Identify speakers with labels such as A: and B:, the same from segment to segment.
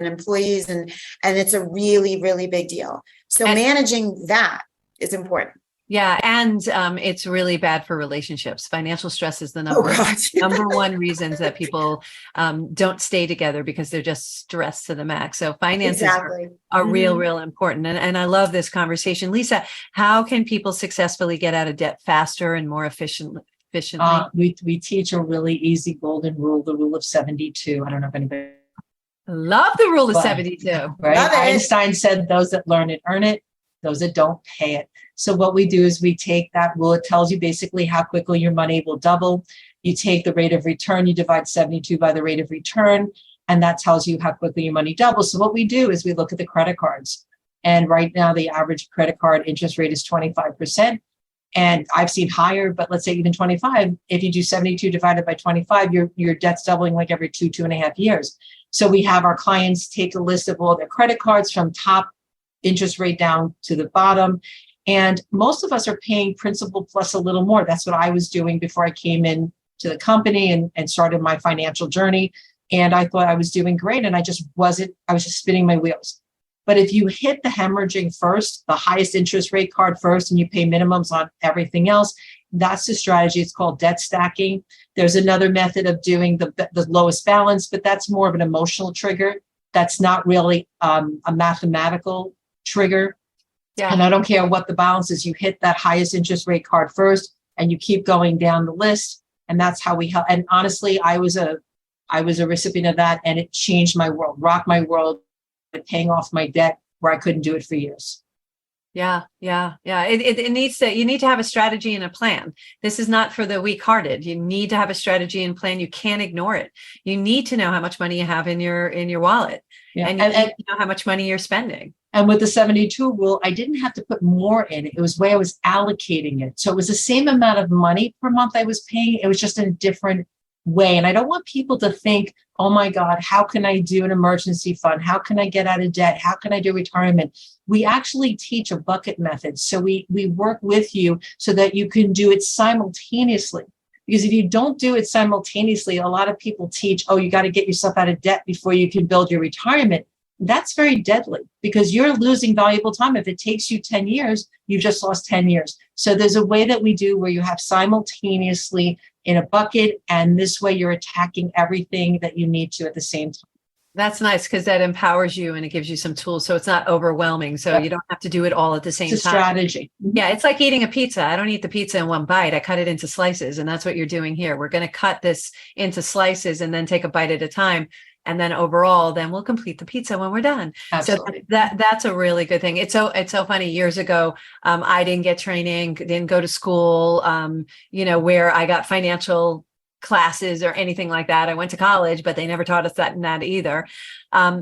A: employees, and it's a really, really big deal. So managing that is important.
B: Yeah. And it's really bad for relationships. Financial stress is the number one reasons that people don't stay together, because they're just stressed to the max. So finances are real important. And I love this conversation. Lisa, how can people successfully get out of debt faster and more efficiently?
C: We teach a really easy golden rule, the rule of 72. I don't know if anybody.
B: Love the rule of 72.
C: Right? Einstein said, those that learn it, earn it. Those that don't, pay it. So what we do is we take that rule. It tells you basically how quickly your money will double. You take the rate of return, you divide 72 by the rate of return, and that tells you how quickly your money doubles. So what we do is we look at the credit cards. And right now, the average credit card interest rate is 25%. And I've seen higher, but let's say even 25. If you do 72 divided by 25, your debt's doubling like every 2.5 years. So we have our clients take a list of all their credit cards from top interest rate down to the bottom. And most of us are paying principal plus a little more. That's what I was doing before I came in to the company and started my financial journey. And I thought I was doing great. And I was just spinning my wheels. But if you hit the hemorrhaging first, the highest interest rate card first, and you pay minimums on everything else, that's the strategy. It's called debt stacking. There's another method of doing the lowest balance, but that's more of an emotional trigger. That's not really a mathematical trigger. Yeah. And I don't care what the balance is. You hit that highest interest rate card first, and you keep going down the list. And that's how we help. And honestly, I was a recipient of that, and it changed my world, rocked my world, paying off my debt where I couldn't do it for years.
B: Yeah. It needs to, you need to have a strategy and a plan. This is not for the weak-hearted. You need to have a strategy and plan. You can't ignore it. You need to know how much money you have in your wallet, and you need to know how much money you're spending.
C: And with the 72 rule, I didn't have to put more in it. It was the way I was allocating it. So it was the same amount of money per month I was paying. It was just in a different way. And I don't want people to think, oh my God, how can I do an emergency fund? How can I get out of debt? How can I do retirement? We actually teach a bucket method. So we work with you so that you can do it simultaneously. Because if you don't do it simultaneously, a lot of people teach, oh, you got to get yourself out of debt before you can build your retirement. That's very deadly, because you're losing valuable time. If it takes you 10 years, you just lost 10 years. So there's a way that we do where you have simultaneously in a bucket, and this way you're attacking everything that you need to at the same time.
B: That's nice, because that empowers you and it gives you some tools. So it's not overwhelming. So you don't have to do it all at the same time.
C: It's a strategy.
B: Yeah. It's like eating a pizza. I don't eat the pizza in one bite. I cut it into slices. And that's what you're doing here. We're going to cut this into slices and then take a bite at a time. And then overall, then we'll complete the pizza when we're done.
C: Absolutely.
B: So that's a really good thing. It's so funny. Years ago, I didn't get training, didn't go to school, where I got financial classes or anything like that. I went to college, but they never taught us that either.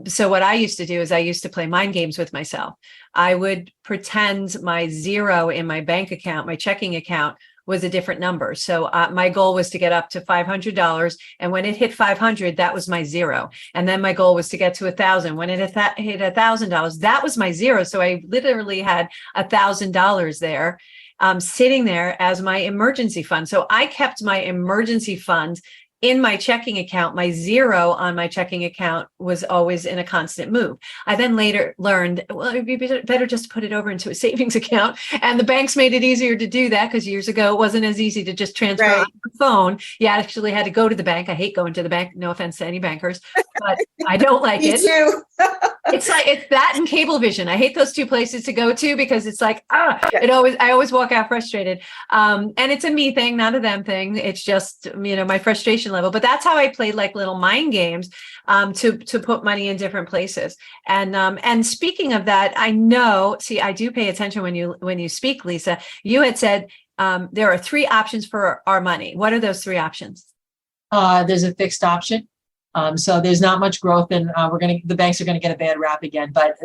B: So what I used to do is I used to play mind games with myself. I would pretend my zero in my bank account, my checking account, was a different number. So my goal was to get up to $500. And when it hit 500, that was my zero. And then my goal was to get to 1,000. When it hit $1,000, that was my zero. So I literally had $1,000 there, sitting there as my emergency fund. So I kept my emergency fund in my checking account. My zero on my checking account was always in a constant move. I then later learned, well, it'd be better just to put it over into a savings account. And the banks made it easier to do that, because years ago, it wasn't as easy to just transfer on the phone. You actually had to go to the bank. I hate going to the bank. No offense to any bankers, but I don't like it.
A: Me too.
B: It's that and Cablevision. I hate those two places to go to, because it's like, I always walk out frustrated. And it's a me thing, not a them thing. It's just, my frustration level. But that's how I played like little mind games to put money in different places. And speaking of that, I do pay attention when you speak, Lisa. You had said there are 3 options for our money. What are those 3 options?
C: There's a fixed option. So there's not much growth, and the banks are going to get a bad rap again. But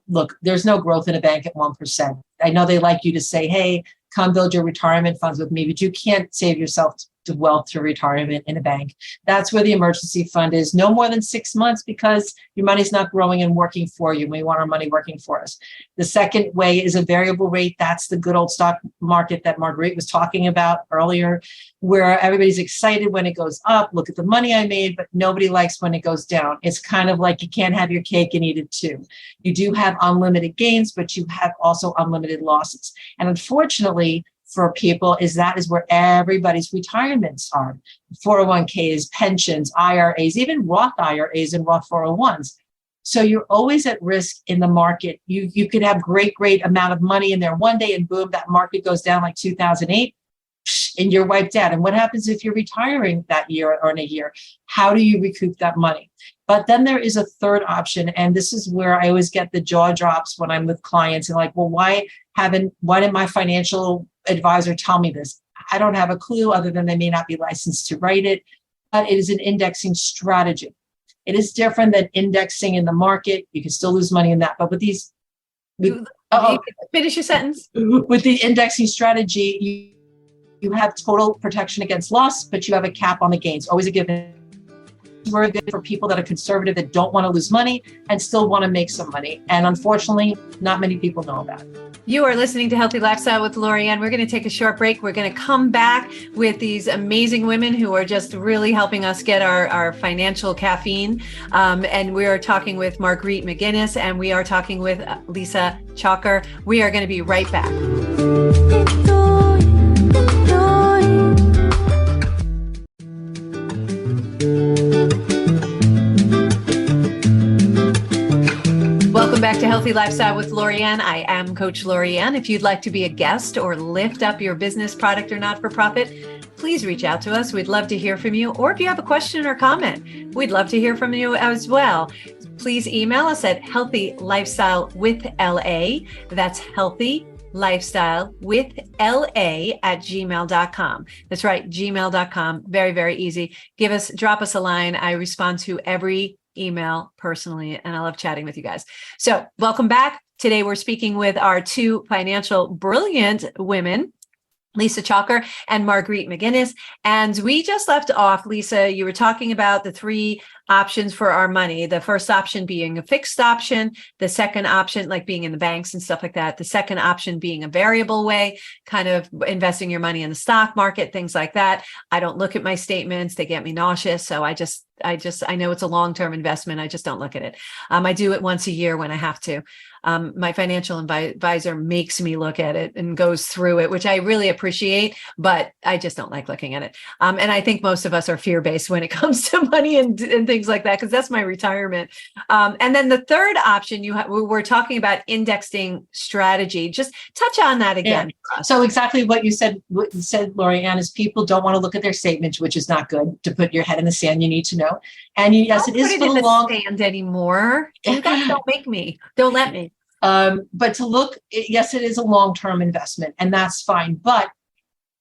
C: look, there's no growth in a bank at 1%. I know they like you to say, hey, come build your retirement funds with me, but you can't save yourself wealth to retirement in a bank. That's where the emergency fund is. No more than 6 months, because your money's not growing and working for you. We want our money working for us. The second way is a variable rate. That's the good old stock market that Margreit was talking about earlier, where everybody's excited when it goes up. Look at the money I made, but nobody likes when it goes down. It's kind of like you can't have your cake and eat it too. You do have unlimited gains, but you have also unlimited losses. And unfortunately, for people, that is where everybody's retirements are. 401ks, pensions, IRAs, even Roth IRAs and Roth 401s. So you're always at risk in the market. You could have great amount of money in there one day and boom, that market goes down like 2008 and you're wiped out. And what happens if you're retiring that year or in a year? How do you recoup that money? But then there is a third option. And this is where I always get the jaw drops when I'm with clients and like, well, why didn't my financial advisor tell me this? I don't have a clue other than they may not be licensed to write it, but it is an indexing strategy. It is different than indexing in the market. You can still lose money in that. But with these,
B: finish your sentence.
C: With the indexing strategy, you have total protection against loss, but you have a cap on the gains. Always a given. Very good for people that are conservative, that don't want to lose money and still want to make some money. And unfortunately, not many people know that.
B: You are listening to Healthy Lifestyle with Lorianne. We're going to take a short break. We're going to come back with these amazing women who are just really helping us get our financial caffeine. And we are talking with Margreit McInnis, and we are talking with Lisa Chalker. We are going to be right back. Welcome back to Healthy Lifestyle with Lorianne. I am Coach Lorianne. If you'd like to be a guest or lift up your business, product, or not-for-profit, please reach out to us. We'd love to hear from you. Or if you have a question or comment, we'd love to hear from you as well. Please email us at healthylifestylewithla. That's healthylifestylewithla@gmail.com. That's right, gmail.com. Very, very easy. Drop us a line. I respond to every email personally, and I love chatting with you guys. So welcome back. Today, we're speaking with our two financial brilliant women, Lisa Chalker and Margreit McInnis. And we just left off, Lisa, you were talking about the three options for our money. The first option being a fixed option, the second option, like being in the banks and stuff like that. The second option being a variable way, kind of investing your money in the stock market, things like that. I don't look at my statements. They get me nauseous. So I know it's a long-term investment. I just don't look at it. I do it once a year when I have to. My financial advisor makes me look at it and goes through it, which I really appreciate, but I just don't like looking at it. And I think most of us are fear-based when it comes to money and things like that, because that's my retirement. And then the third option, we're talking about indexing strategy. Just touch on that again.
C: Yeah. So exactly what you said, Lorianne, is people don't want to look at their statements, which is not good. To put your head in the sand, you need to know. And yes, it is for the long
B: sand anymore. You guys don't let me.
C: But to look, yes, it is a long-term investment, and that's fine. But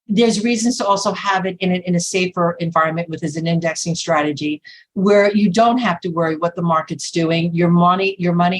C: there's reasons to also have it in a safer environment with an indexing strategy where you don't have to worry what the market's doing. Your money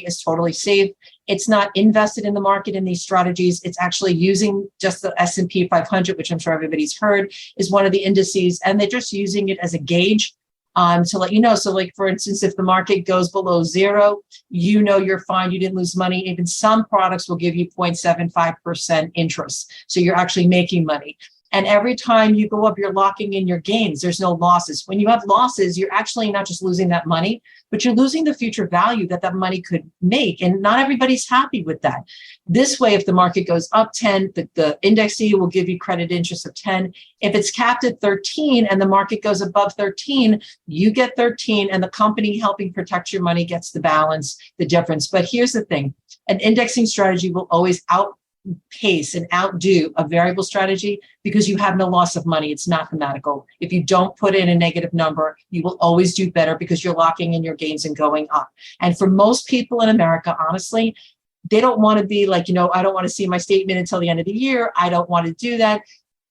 C: is totally safe. It's not invested in the market in these strategies. It's actually using just the S&P 500, which I'm sure everybody's heard is one of the indices, and they're just using it as a gauge. To let you know. So like, for instance, if the market goes below zero, you're fine. You didn't lose money. Even some products will give you 0.75% interest. So you're actually making money. And every time you go up, you're locking in your gains. There's no losses. When you have losses, you're actually not just losing that money, but you're losing the future value that money could make. And not everybody's happy with that. This way, if the market goes up 10, the indexee will give you credit interest of 10. If it's capped at 13 and the market goes above 13, you get 13, and the company helping protect your money gets the balance, the difference. But here's the thing, an indexing strategy will always outpace and outdo a variable strategy because you have no loss of money. It's mathematical. If you don't put in a negative number, you will always do better because you're locking in your gains and going up. And for most people in America, honestly, they don't want to be like, I don't want to see my statement until the end of the year. I don't want to do that.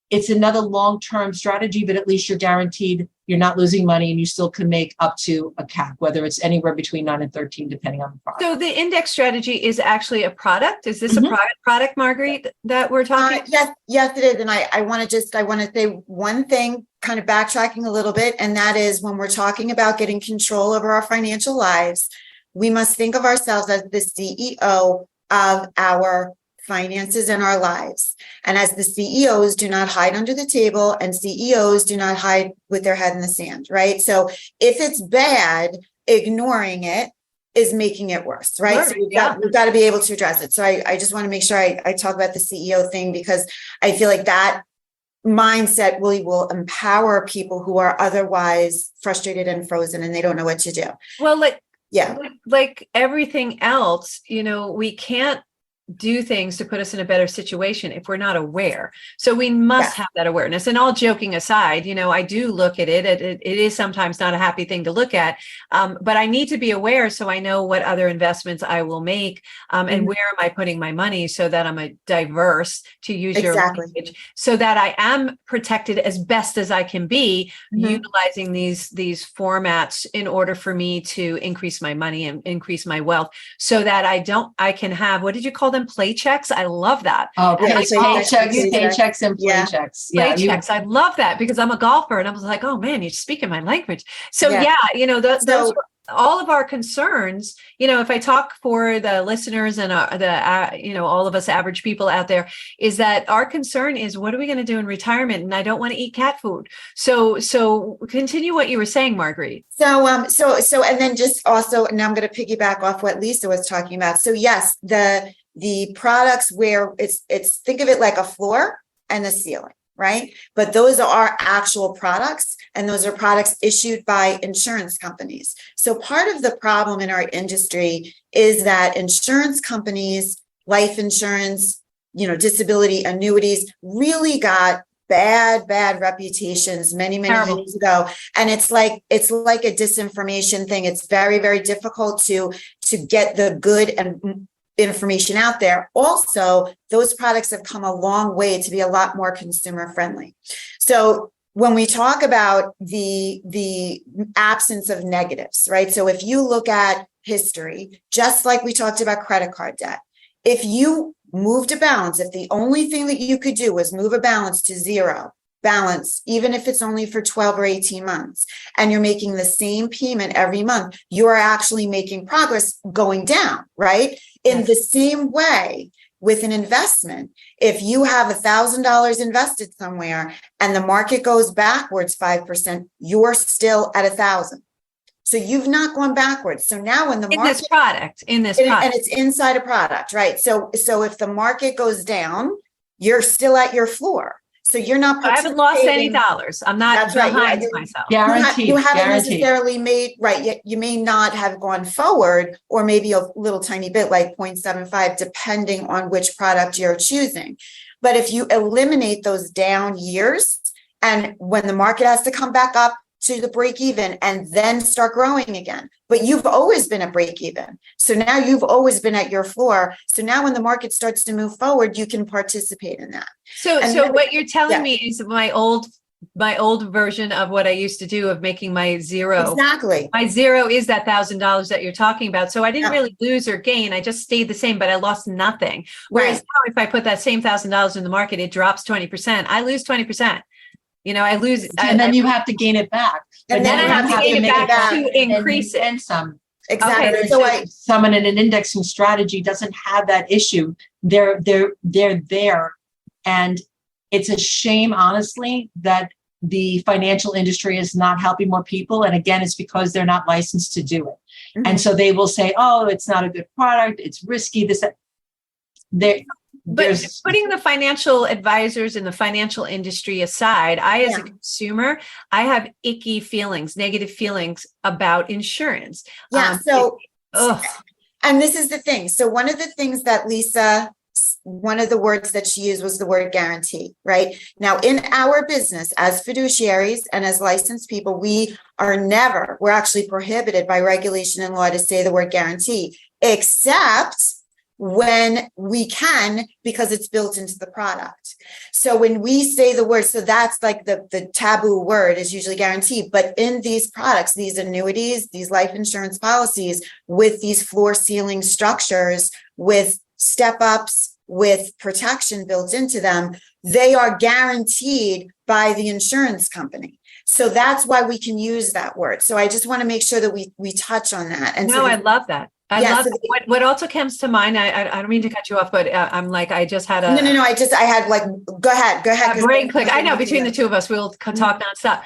C: It's another long-term strategy, but at least you're guaranteed you're not losing money, and you still can make up to a cap, whether it's anywhere between 9 and 13, depending on the product.
B: So the index strategy is actually a product. Is this a product, Margreit, that we're talking?
A: Yes, it is. And I want to say one thing, kind of backtracking a little bit, and that is when we're talking about getting control over our financial lives, we must think of ourselves as the CEO of our finances and our lives. And as the CEOs do not hide under the table, and CEOs do not hide with their head in the sand, right? So if it's bad, ignoring it is making it worse, right?
B: Sure,
A: so we've got to be able to address it. So I just want to make sure I talk about the CEO thing, because I feel like that mindset really will empower people who are otherwise frustrated and frozen and they don't know what to do.
B: Well, like everything else, we can't do things to put us in a better situation if we're not aware. So we must have that awareness. And all joking aside, I do look at it. It is sometimes not a happy thing to look at, but I need to be aware so I know what other investments I will make, and where am I putting my money so that I'm a diverse, to use your language, so that I am protected as best as I can be, utilizing these formats in order for me to increase my money and increase my wealth, so that I can have, what did you call them, play checks? I love that.
C: Oh, paychecks and play checks.
B: Play checks. I love that, because I'm a golfer and I was like, oh man, you're speaking my language. So those were all of our concerns. If I talk for the listeners and all of us average people out there, is that our concern is, what are we going to do in retirement? And I don't want to eat cat food. So continue what you were saying, Margreit.
A: So, and then just also, and I'm going to piggyback off what Lisa was talking about. So yes, the products where it's think of it like a floor and a ceiling, right? But those are our actual products, and those are products issued by insurance companies. So part of the problem in our industry is that insurance companies, life insurance, disability annuities, really got bad reputations many years ago. And it's like a disinformation thing. It's very, very difficult to get the good and information out there. Also, those products have come a long way to be a lot more consumer friendly. So when we talk about the absence of negatives, right? So if you look at history, just like we talked about credit card debt, if you moved a balance, if the only thing that you could do was move a balance to zero balance, even if it's only for 12 or 18 months, and you're making the same payment every month, you are actually making progress going down, right? In the same way, with an investment, if you have $1,000 invested somewhere and the market goes backwards 5%, you're still at 1,000. So you've not gone backwards. So now when the market
B: in this product,
A: and it's inside a product, right? So if the market goes down, you're still at your floor. So you're not.
B: I haven't lost any dollars. I'm not behind myself.
C: Guaranteed.
A: You haven't necessarily made, right. You may not have gone forward, or maybe a little tiny bit, like 0.75, depending on which product you're choosing. But if you eliminate those down years, and when the market has to come back up to the break even and then start growing again, but you've always been at break even. So now you've always been at your floor. So now when the market starts to move forward, you can participate in that.
B: So what you're telling me is my old version of what I used to do of making my zero.
A: Exactly.
B: My zero is that $1,000 that you're talking about. So I didn't really lose or gain. I just stayed the same, but I lost nothing. Whereas now, if I put that same $1,000 in the market, it drops 20%. I lose 20%. I lose.
C: And then you have to gain it back.
B: And then I have to gain it back to increase it.
C: And some.
A: Exactly.
C: Okay, so someone in an indexing strategy doesn't have that issue. They're there. And it's a shame, honestly, that the financial industry is not helping more people. And again, it's because they're not licensed to do it. Mm-hmm. And so they will say, oh, it's not a good product. It's risky.
B: But putting the financial advisors and the financial industry aside, as a consumer, I have icky feelings, negative feelings about insurance.
A: And this is the thing. So one of the things that Lisa, one of the words that she used was the word guarantee, right? Now, in our business as fiduciaries and as licensed people, we're actually prohibited by regulation and law to say the word guarantee, except when we can, because it's built into the product. So when we say the word, so that's like the taboo word is usually guaranteed, but in these products, these annuities, these life insurance policies with these floor ceiling structures, with step ups, with protection built into them, they are guaranteed by the insurance company. So that's why we can use that word. So I just want to make sure that we touch on that. And
B: no,
A: so
B: I love that. I
A: Yeah,
B: love
A: so
B: that. What also comes to mind, I don't mean to cut you off, but I'm like, I just had a
A: no, I had like, go ahead.
B: a brain click. I know between the two of us, we'll talk nonstop.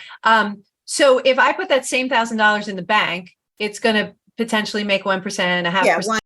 B: So if I put that same $1,000 in the bank, it's going to potentially make 1%, a half
A: Yeah,
B: percent.